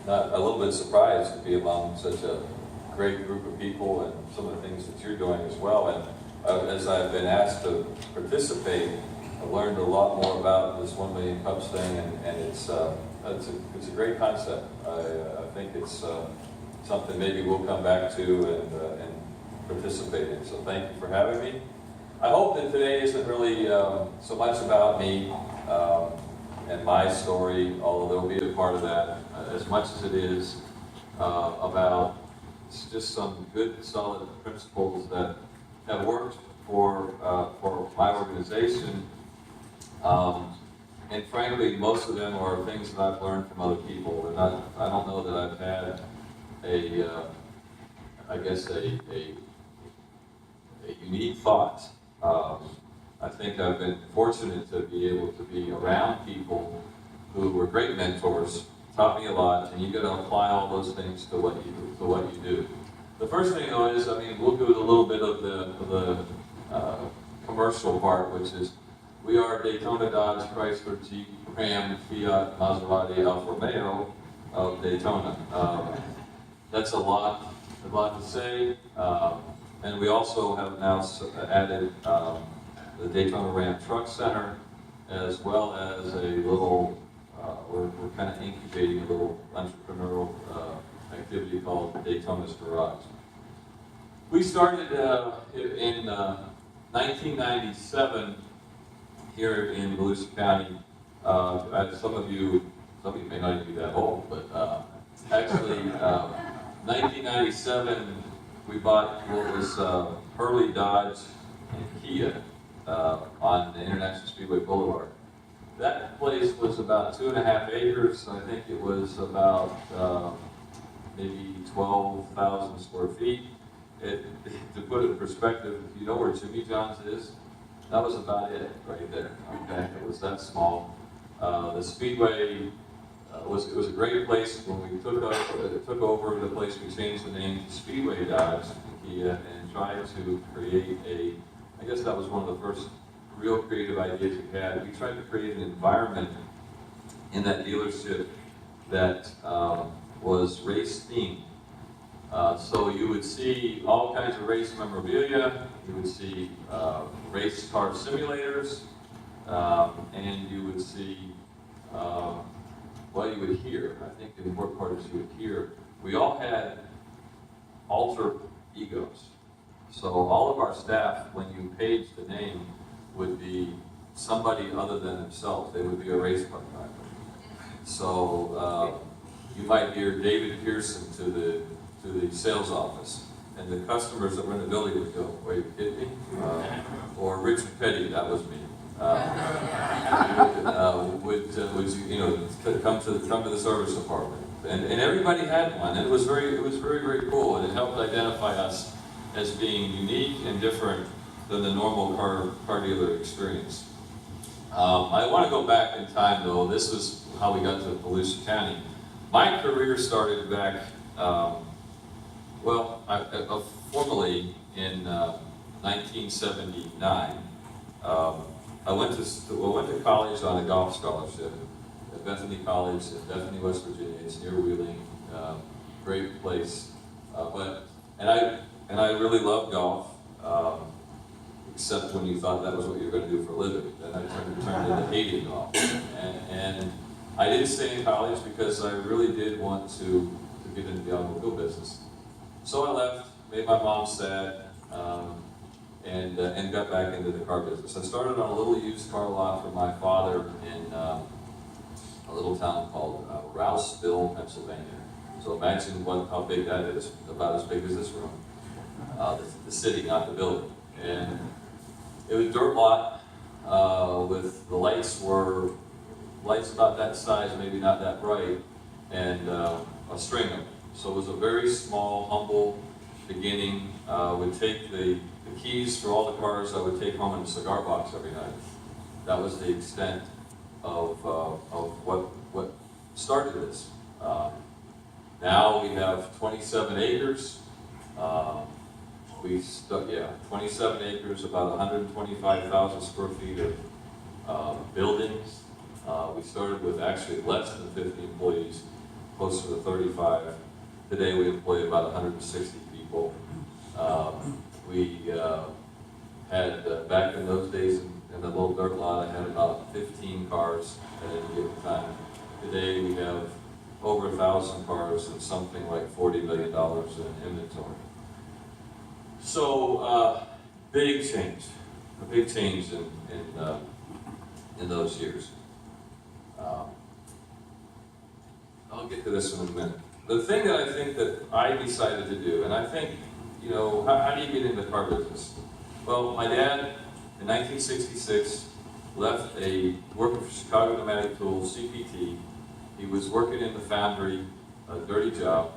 not a little bit surprised to be among such a great group of people and some of the things that you're doing as well. And as I've been asked to participate, I've learned a lot more about this 1 Million Cups thing, and it's a great concept. I think it's something maybe we'll come back to and participate in. So thank you for having me. I hope that today isn't really so much about me and my story, although there will be a part of that, as much as it is about just some good, solid principles that have worked for my organization. And frankly, most of them are things that I've learned from other people. And I don't know that I've had I guess a unique thought. I think I've been fortunate to be able to be around people who were great mentors, taught me a lot, and you got to apply all those things to what you do. The first thing though is, I mean, we'll do a little bit of the commercial part, which is we are Daytona Dodge, Chrysler, Jeep, Ram, Fiat, Maserati, Alfa Romeo of Daytona. That's a lot to say. And we also have now added the Daytona Ram Truck Center, as well as a little, we're kind of incubating a little entrepreneurial activity called Daytona's Garage. We started in 1997 here in Volusia County. Some of you may not even be that old, but actually 1997 we bought what was Hurley Dodge and Kia on the International Speedway Boulevard. That place was about 2.5 acres. I think it was about maybe 12,000 square feet. To put it in perspective, if you know where Jimmy John's is, that was about it right there. Okay, it was that small. The Speedway it was a great place. When we took over the place, we changed the name to Speedway Dodge and Kia and tried to create I guess that was one of the first real creative ideas we had. We tried to create an environment in that dealership that was race themed. So you would see all kinds of race memorabilia, you would see race car simulators, and you would see, well, you would hear, I think the important part is you would hear, we all had alter egos. So all of our staff, when you page the name, would be somebody other than themselves. They would be a race car driver. So you might hear David Pearson to the sales office, and the customers that were in the building would go, "Wait, you kidding me?" Or Richard Petty, that was me. Would come to the service department, and everybody had one, and it was very very cool, and it helped identify us as being unique and different than the normal car dealer experience. I want to go back in time though. This was how we got to Volusia County. My career started back, formally in 1979. I went to college on a golf scholarship at Bethany College in Bethany, West Virginia. It's near Wheeling, great place. And I really loved golf, except when you thought that was what you were going to do for a living. Then I turned into hating golf. And I didn't stay in college because I really did want to get into the automobile business. So I left, made my mom sad, and got back into the car business. I started on a little used car lot for my father in a little town called Rouseville, Pennsylvania. So imagine how big that is, about as big as this room. The city, not the building. And it was a dirt lot with the lights about that size, maybe not that bright, and a string of them. So it was a very small, humble beginning. Would take the keys for all the cars I would take home in a cigar box every night. That was the extent of what started this. Now we have 27 acres. 27 acres, about 125,000 square feet of buildings. We started with actually less than 50 employees. closer to 35. Today we employ about 160 people. We had, back in those days, in the little dirt lot, I had about 15 cars at any given time. Today we have over 1,000 cars and something like $40 million in inventory. So, big change, a big change in those years. I'll get to this in a minute. The thing that I think that I decided to do, and I think, you know, how do you get into the car business? Well, my dad, in 1966, left working for Chicago Pneumatic Tools, CPT. He was working in the foundry, a dirty job,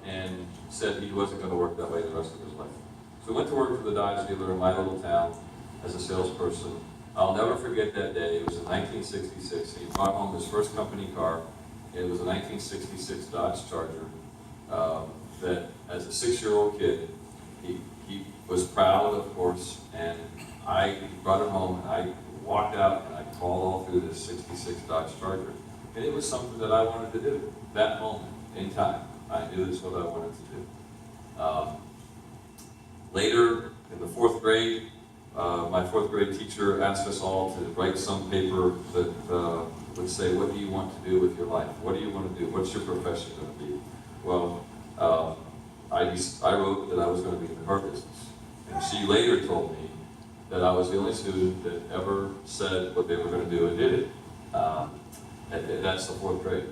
and said he wasn't going to work that way the rest of his life. So he went to work for the Dodge dealer in my little town as a salesperson. I'll never forget that day. It was in 1966. He brought home his first company car. It was a 1966 Dodge Charger that, as a 6-year-old kid, he was proud, of course, and I brought it home, and I walked out, and I crawled all through this 66 Dodge Charger. And it was something that I wanted to do, that moment in time. I knew this was what I wanted to do. Later, in the 4th grade, my 4th grade teacher asked us all to write some paper that would say, what do you want to do with your life? What do you want to do? What's your profession going to be? Well, I wrote that I was going to be in the car business. And she later told me that I was the only student that ever said what they were going to do and did it. And that's the 4th grade.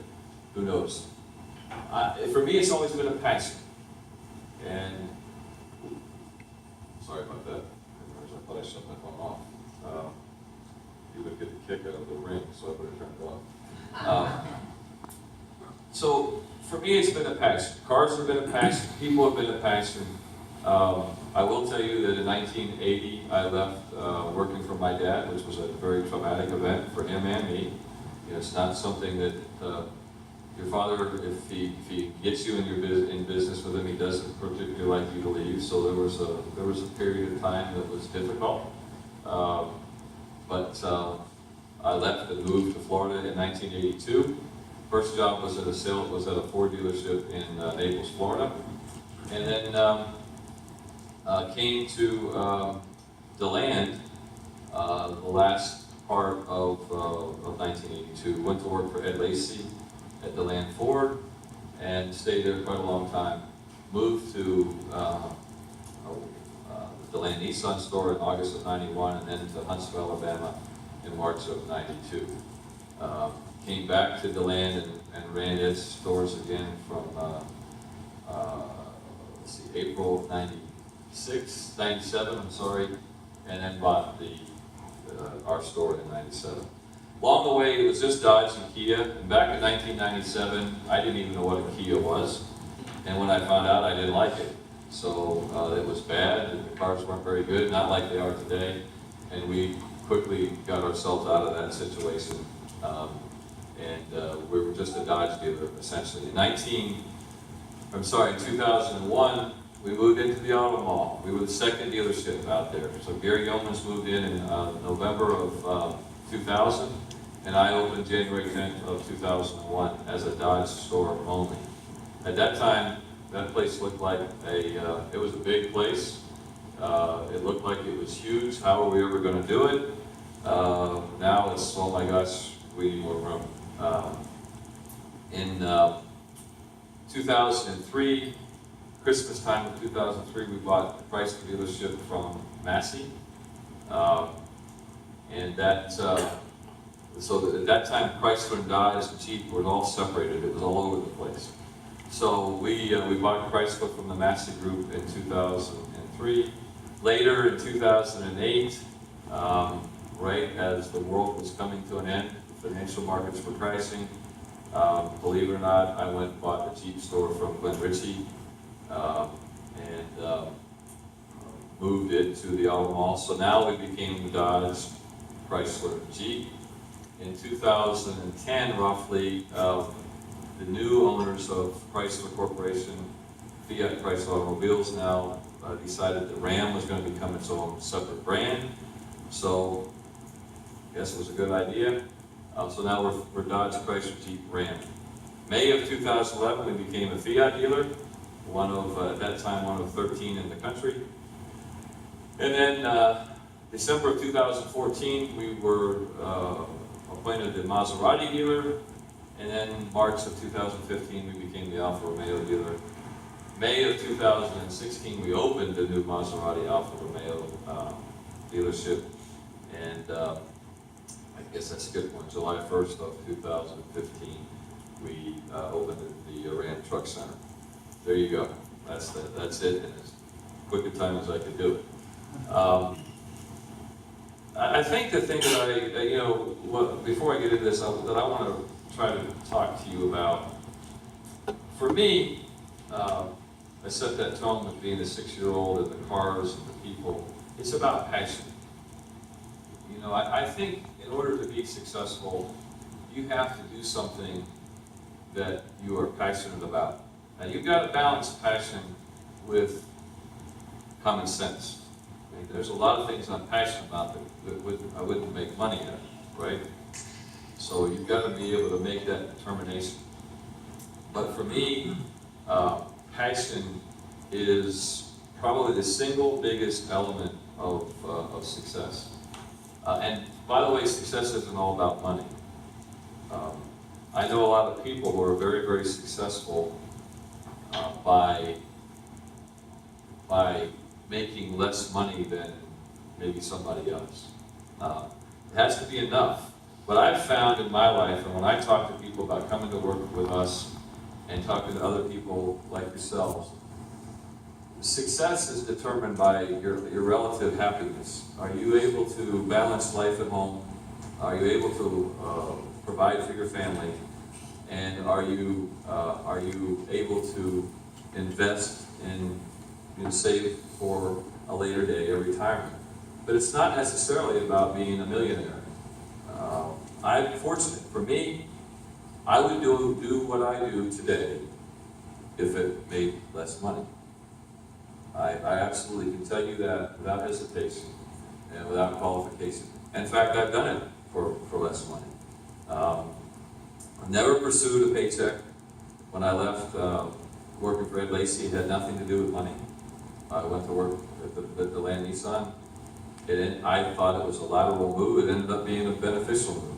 Who knows? For me, it's always been a passion. And, sorry about that. I thought I shut my phone off. You would get the kick out of the ring, so I better turn it off. So, for me, it's been a passion. Cars have been a passion. People have been a passion. I will tell you that in 1980, I left working for my dad, which was a very traumatic event for him and me. You know, it's not something that your father, if he gets you in business with him, he doesn't particularly like you to leave. So there was a period of time that was difficult. But I left and moved to Florida in 1982. First job was at a Ford dealership in Naples, Florida, and then came to DeLand the last part of 1982. Went to work for Ed Lacey at DeLand Ford and stayed there quite a long time. Moved to the DeLand Nissan store in August of '91, and then to Huntsville, Alabama in March of '92. Came back to DeLand and ran its stores again from April of '97, I'm sorry, and then bought our store in '97. Along the way, it was just Dodge and Kia, and back in 1997, I didn't even know what a Kia was, and when I found out, I didn't like it. So it was bad, and the cars weren't very good, not like they are today, and we quickly got ourselves out of that situation. We were just a Dodge dealer, essentially. In 2001, we moved into the Auto Mall. We were the second dealership out there. So Gary Yeomans moved in November of 2000, and I opened January 10th of 2001 as a Dodge store only. At that time, that place looked like it was a big place. It looked like it was huge. How are we ever going to do it? Now it's, oh my gosh, we need more room. In 2003, Christmas time of 2003, we bought the Chrysler dealership from Massey. And that, so at that time, Chrysler and Dodge and Jeep were all separated. It was all over the place. So we bought Chrysler from the Massey Group in 2003. Later in 2008, right as the world was coming to an end, financial markets were crashing. Believe it or not, I went and bought the Jeep store from Glenn Ritchie and moved it to the Auto Mall. So now we became the Dodge, Chrysler, Jeep. In 2010, roughly, the new owners of Chrysler Corporation, Fiat Chrysler Automobiles now, decided the Ram was going to become its own separate brand. So I guess it was a good idea. So now we're Dodge, Chrysler, Jeep, Ram. May of 2011, we became a Fiat dealer, one of, at that time, one of 13 in the country. And then December of 2014, we were appointed a Maserati dealer. And then March of 2015, we became the Alfa Romeo dealer. May of 2016, we opened the new Maserati Alfa Romeo dealership. And I guess that's a good one. July 1st of 2015, we opened the Ram Truck Center. There you go. That's it, and as quick a time as I could do it. I think the thing that before I get into this, that I want to try to talk to you about, for me, I set that tone with being a 6-year-old and the cars and the people. It's about passion. You know, I think in order to be successful, you have to do something that you are passionate about. Now, you've got to balance passion with common sense. I mean, there's a lot of things I'm passionate about that I wouldn't make money at, right? So you've got to be able to make that determination. But for me, passion is probably the single biggest element of success. And by the way, success isn't all about money. I know a lot of people who are very, very successful by making less money than maybe somebody else. It has to be enough. What I've found in my life, and when I talk to people about coming to work with us and talking to other people like yourselves, success is determined by your relative happiness. Are you able to balance life at home? Are you able to provide for your family? And are you able to invest and save for a later day, a retirement? But it's not necessarily about being a millionaire. I'm fortunate. For me, I would do what I do today if it made less money. I absolutely can tell you that without hesitation and without qualification. In fact, I've done it for less money. I never pursued a paycheck. When I left working for Ed Lacey, it had nothing to do with money. I went to work at the Land Nissan. I thought it was a lateral move. It ended up being a beneficial move.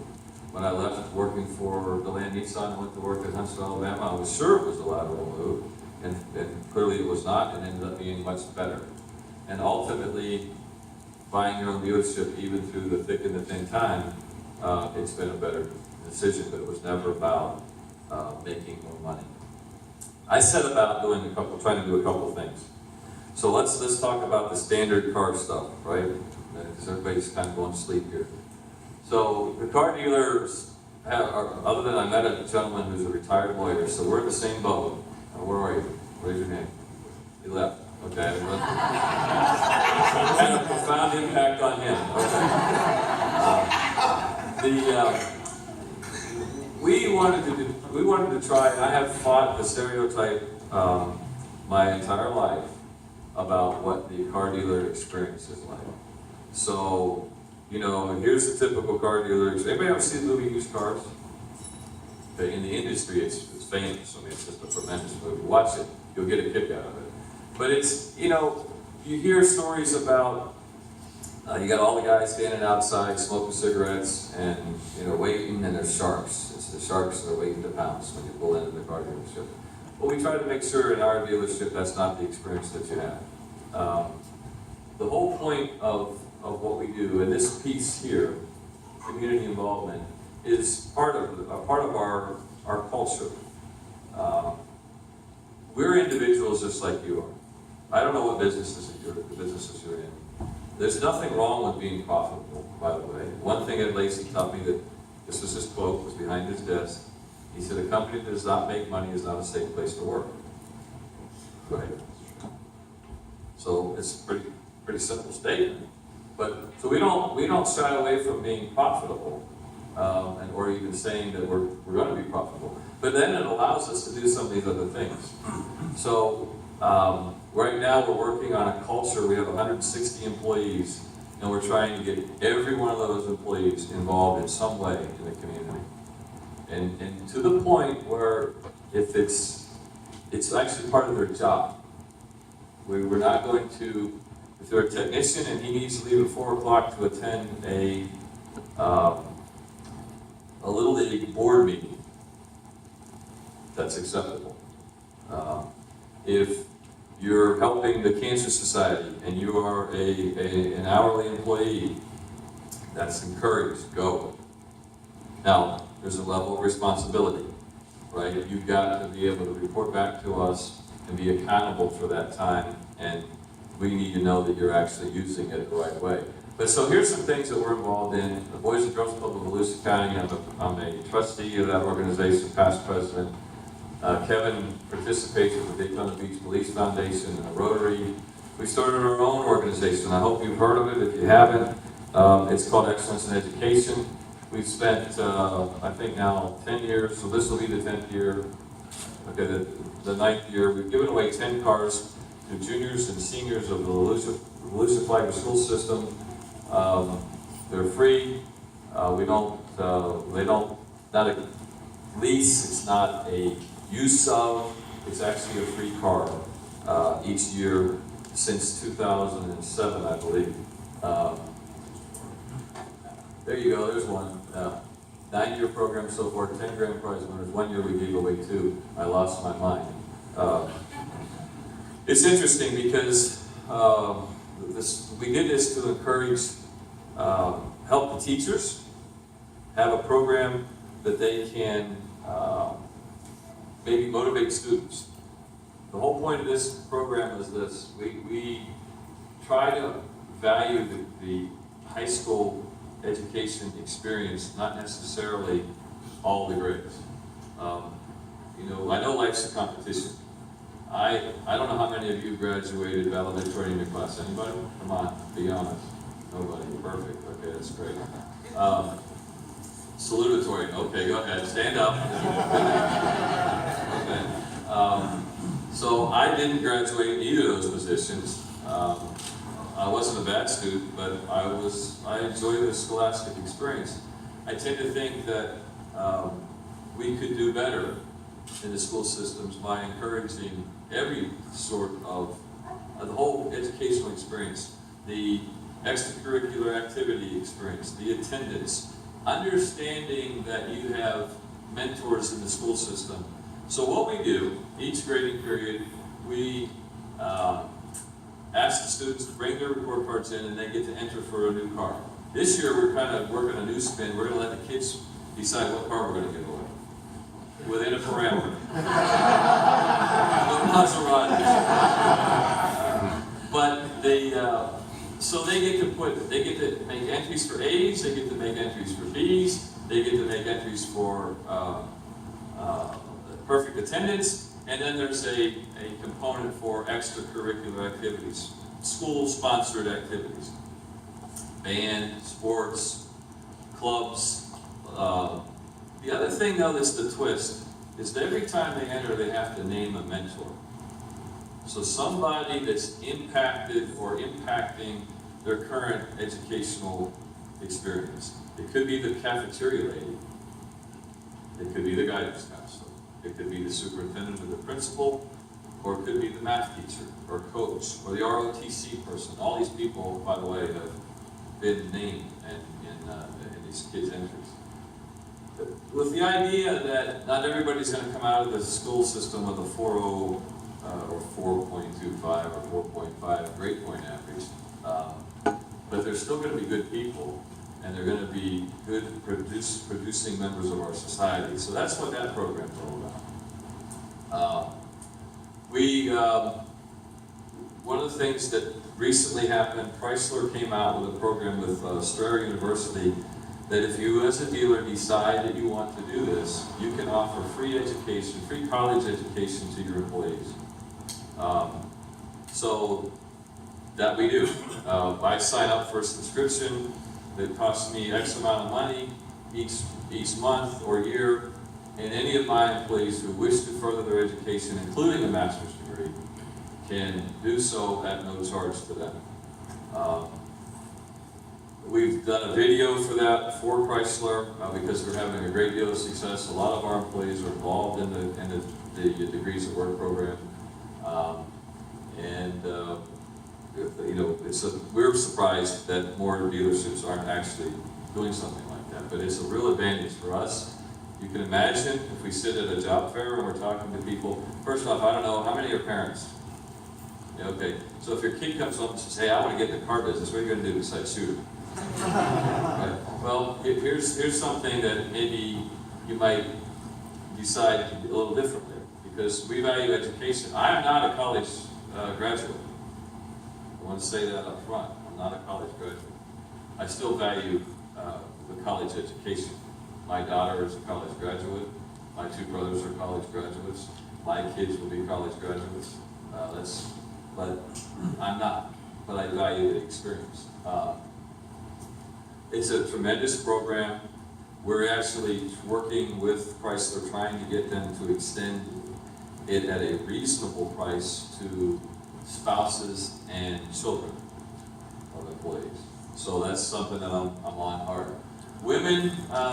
When I left working for the Land Nissan and went to work at Huntsville, Alabama, I was sure it was a lateral move. And clearly it was not, and ended up being much better. And ultimately, buying your own dealership, even through the thick and the thin time, it's been a better decision, but it was never about making more money. I set about trying to do a couple things. So let's talk about the standard car stuff, right? Because everybody's kind of going to sleep here. So the car dealers, other than I met a gentleman who's a retired lawyer, so we're in the same boat. Where are you? Raise your hand. He left. Okay. Had a profound impact on him. Okay. We wanted to try. I have fought the stereotype my entire life about what the car dealer experience is like. So, here's the typical car dealer. Anybody ever see the movie Used Cars? Okay, in the industry, it's famous. I mean, it's just a tremendous movie. Watch it. You'll get a kick out of it. But it's, you hear stories about, you got all the guys standing outside smoking cigarettes and, waiting, and there's sharks. It's the sharks that are waiting to pounce when you pull into the car dealership. Well, we try to make sure in our dealership that's not the experience that you have. The whole point of what we do, and this piece here, community involvement, is part of our culture. We're individuals just like you are. I don't know what businesses you're in. There's nothing wrong with being profitable, by the way. One thing Ed Lacey taught me, that this was his quote, was behind his desk. He said, "A company that does not make money is not a safe place to work." Right? So it's a pretty simple statement. So we don't shy away from being profitable, or even saying that we're going to be profitable. But then it allows us to do some of these other things. So right now we're working on a culture. We have 160 employees, and we're trying to get every one of those employees involved in some way in the community. And to the point where if it's actually part of their job. We're not going to, if they're a technician and he needs to leave at 4 o'clock to attend a Little League board meeting, that's acceptable. If you're helping the Cancer Society and you are an hourly employee, that's encouraged, go. Now, there's a level of responsibility, right? You've got to be able to report back to us and be accountable for that time, and we need to know that you're actually using it the right way. But so here's some things that we're involved in. The Boys and Girls Club of Volusia County, I'm a trustee of that organization, past president. Kevin participates with the Daytona Beach Police Foundation and Rotary. We started our own organization. I hope you've heard of it. If you haven't, it's called Excellence in Education. We've spent, I think now 10 years, so this will be the 10th year. Okay, the 9th year. We've given away 10 cars to juniors and seniors of the Volusia Flagler School System. They're free. Not a lease, it's not a use of, it's actually a free car each year since 2007, I believe. There you go, there's one. 9-year program so far, 10 grand prize winners. 1 year we gave away 2. I lost my mind. It's interesting because we did this to encourage, help the teachers have a program that they can maybe motivate students. The whole point of this program is this: we try to value the high school education experience, not necessarily all the grades. I know life's a competition. I don't know how many of you graduated valedictorian in your class. Anybody? Come on, be honest. Nobody. Perfect. Okay, that's great. Salutatory. Okay, go ahead. Stand up. Okay. So I didn't graduate in either of those positions. I wasn't a bad student, but I enjoyed the scholastic experience. I tend to think that we could do better in the school systems by encouraging every sort of the whole educational experience, the extracurricular activity experience, the attendance, understanding that you have mentors in the school system. So what we do, each grading period, we ask the students to bring their report cards in and they get to enter for a new car. This year we're kind of working a new spin. We're going to let the kids decide what car we're going to give away within a parameter. No Maserati. But so they get to make entries for A's, they get to make entries for B's, they get to make entries for perfect attendance, and then there's a component for extracurricular activities, school-sponsored activities, band, sports, clubs. The other thing, though, that's the twist, is that every time they enter, they have to name a mentor. So somebody that's impacted or impacting their current educational experience. It could be the cafeteria lady. It could be the guidance counselor. It could be the superintendent or the principal, or it could be the math teacher or coach or the ROTC person. All these people, by the way, have been named in these kids' entries. With the idea that not everybody's going to come out of the school system with a 4.0 or 4.25 or 4.5 grade point average, but they're still going to be good people, and they're going to be good producing members of our society. So that's what that program's all about. One of the things that recently happened, Chrysler came out with a program with Strayer University that if you as a dealer decide that you want to do this, you can offer free education, free college education to your employees. So that we do. I sign up for a subscription that costs me X amount of money each month or year, and any of my employees who wish to further their education, including a master's degree, can do so at no charge to them. We've done a video for that for Chrysler because we're having a great deal of success. A lot of our employees are involved in the Degrees at Work program. We're surprised that more dealerships aren't actually doing something like that, but it's a real advantage for us. You can imagine if we sit at a job fair and we're talking to people. First off, I don't know, how many are parents? Yeah, okay, so if your kid comes up and says, hey, I want to get in the car business, what are you going to do besides shoot him? Right. Well, here's something that maybe you might decide a little differently, because we value education. I'm not a college graduate. I want to say that up front. I'm not a college graduate. I still value the college education. My daughter is a college graduate. My two brothers are college graduates. My kids will be college graduates. But I'm not. But I value the experience. It's a tremendous program. We're actually working with Chrysler, trying to get them to extend it at a reasonable price to spouses and children of employees. So that's something that I'm on hard. Women,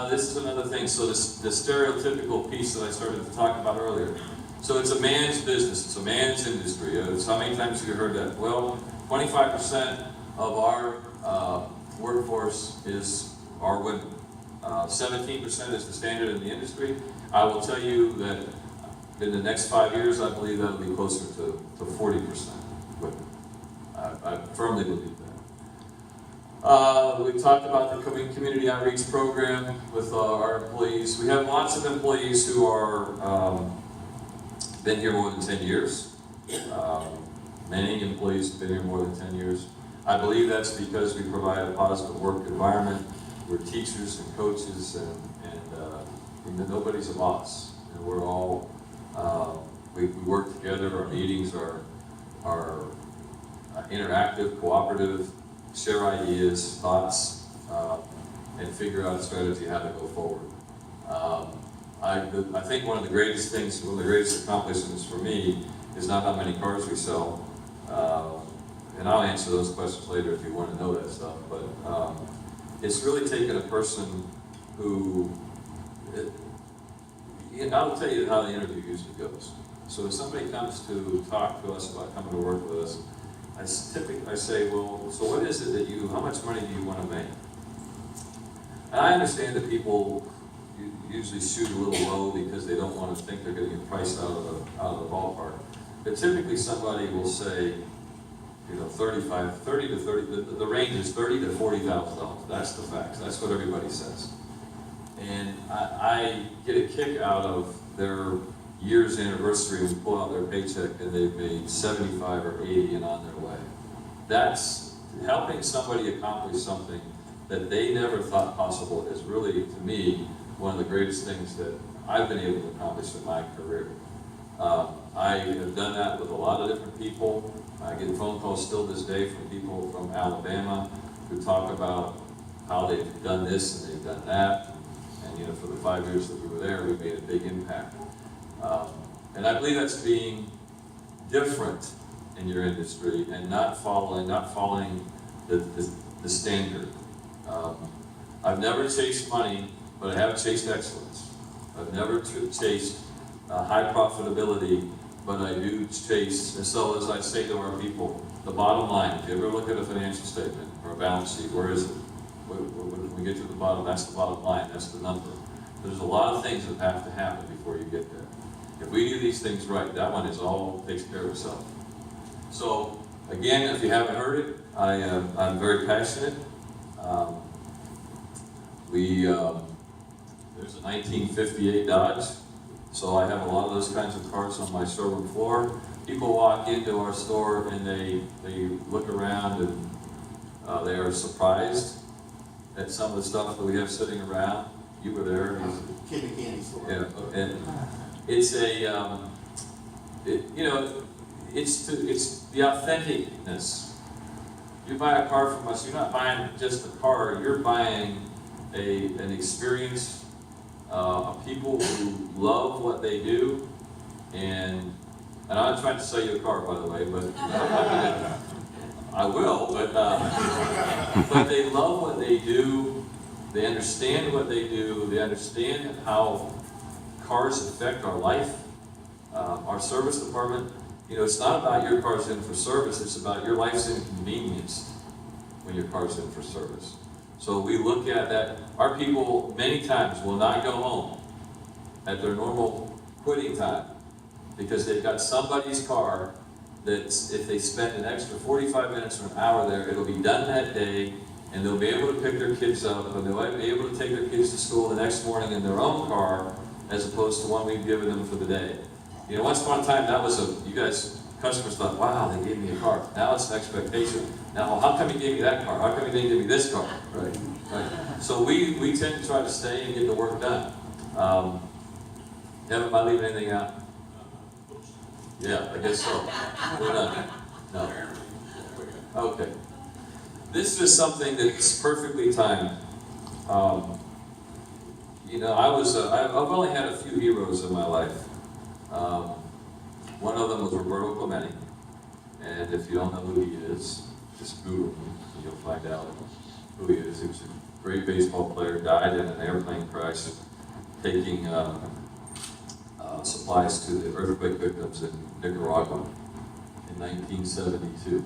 this is another thing. So the stereotypical piece that I started to talk about earlier. So it's a man's business. It's a man's industry. How many times have you heard that? Well, 25% of our workforce are women. 17% is the standard in the industry. I will tell you that in the next 5 years, I believe that'll be closer to 40% women. I firmly believe that. We talked about the community outreach program with our employees. We have lots of employees who are been here more than 10 years. Many employees have been here more than 10 years. I believe that's because we provide a positive work environment. We're teachers and coaches, and nobody's a boss. And we're all, we work together. Our meetings are interactive, cooperative, share ideas, thoughts, and figure out a strategy how to go forward. I think one of the greatest things, one of the greatest accomplishments for me is not how many cars we sell. And I'll answer those questions later if you want to know that stuff, but it's really taken a person who, I'll tell you how the interview usually goes. So if somebody comes to talk to us about coming to work with us, I say, well, so what is it that how much money do you want to make? And I understand that people usually shoot a little low because they don't want to think they're going to get priced out of the ballpark. But typically somebody will say, 30 to 30, the range is $30,000 to $40,000. That's the facts. That's what everybody says. And I get a kick out of their year's anniversary when we pull out their paycheck and they've made 75 or 80 and on their way. That's helping somebody accomplish something that they never thought possible is really, to me, one of the greatest things that I've been able to accomplish in my career. I have done that with a lot of different people. I get phone calls still this day from people from Alabama who talk about how they've done this and they've done that. And for the 5 years that we were there, we made a big impact. And I believe that's being different in your industry and not following the standard. I've never chased money, but I have chased excellence. I've never chased high profitability, but I do chase, and so as I say to our people, the bottom line. If you ever look at a financial statement or a balance sheet, where is it? When we get to the bottom, that's the bottom line, that's the number. There's a lot of things that have to happen before you get there. If we do these things right, that one takes care of itself. So, again, if you haven't heard it, I'm very passionate. There's a 1958 Dodge, so I have a lot of those kinds of cars on my showroom floor. People walk into our store and they look around and they are surprised at some of the stuff that we have sitting around. You were there. Kid and candy store. Yeah, and it's it's the authenticness. You buy a car from us, you're not buying just a car, you're buying an experience, people who love what they do, and I'm not trying to sell you a car, by the way, but I will, but they love what they do. They understand what they do. They understand how cars affect our life. Our service department, you know, it's not about your car's in for service. It's about your life's inconvenienced when your car's in for service. So we look at that. Our people many times will not go home at their normal quitting time because they've got somebody's car that if they spend an extra 45 minutes or an hour there, it'll be done that day, and they'll be able to pick their kids up, and they'll be able to take their kids to school the next morning in their own car, as opposed to one we've given them for the day. You know, once upon a time, that was you guys, customers thought, wow, they gave me a car. Now it's an expectation. Now, how come you gave me that car? How come you didn't give me this car? Right. So we tend to try to stay and get the work done. Am I leaving anything out? Yeah, I guess so. We're done. No. Okay. This is something that's perfectly timed. You know, I've only had a few heroes in my life. One of them was Roberto Clemente, and if you don't know who he is, just Google him and you'll find out who he is. He was a great baseball player, died in an airplane crash taking supplies to the earthquake victims in Nicaragua in 1972,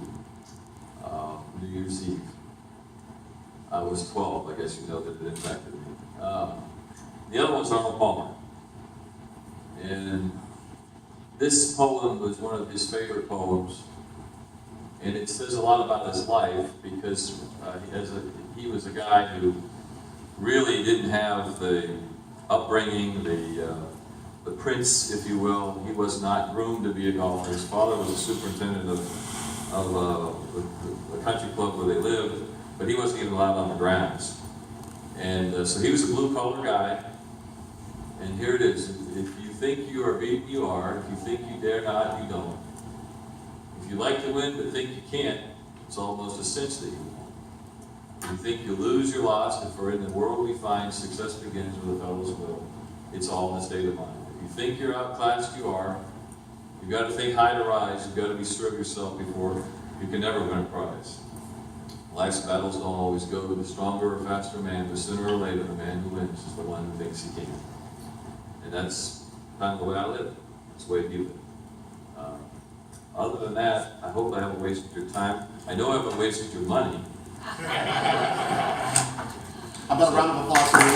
New Year's Eve. I was 12, I guess you know that it impacted me. The other one's Arnold Palmer. And this poem was one of his favorite poems, and it says a lot about his life because he was a guy who really didn't have the upbringing, the prince, if you will. He was not groomed to be a golfer. His father was a superintendent of the country club where they lived, but he wasn't even allowed on the grounds. And so he was a blue-collar guy. And here it is. If you think you are beaten, you are. If you think you dare not, you don't. If you like to win but think you can't, it's almost a cinch that you won't. If you think you lose, you're lost. And for in the world we find, success begins with a fellow's will. It's all in the state of mind. If you think you're outclassed, you are. You've got to think high to rise. You've got to be sure of yourself before you can never win a prize. Life's battles don't always go with the stronger or faster man, but sooner or later, the man who wins is the one who thinks he can. And that's kind of the way I live. That's the way you live. Other than that, I hope I haven't wasted your time. I know I haven't wasted your money. How about a round of applause for you?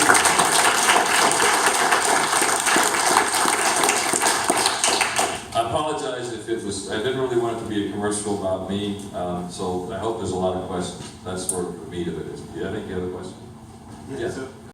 I apologize if it was, I didn't really want it to be a commercial about me, so I hope there's a lot of questions. That's where the meat of it is. Do you have any other questions? Yeah. Yeah. So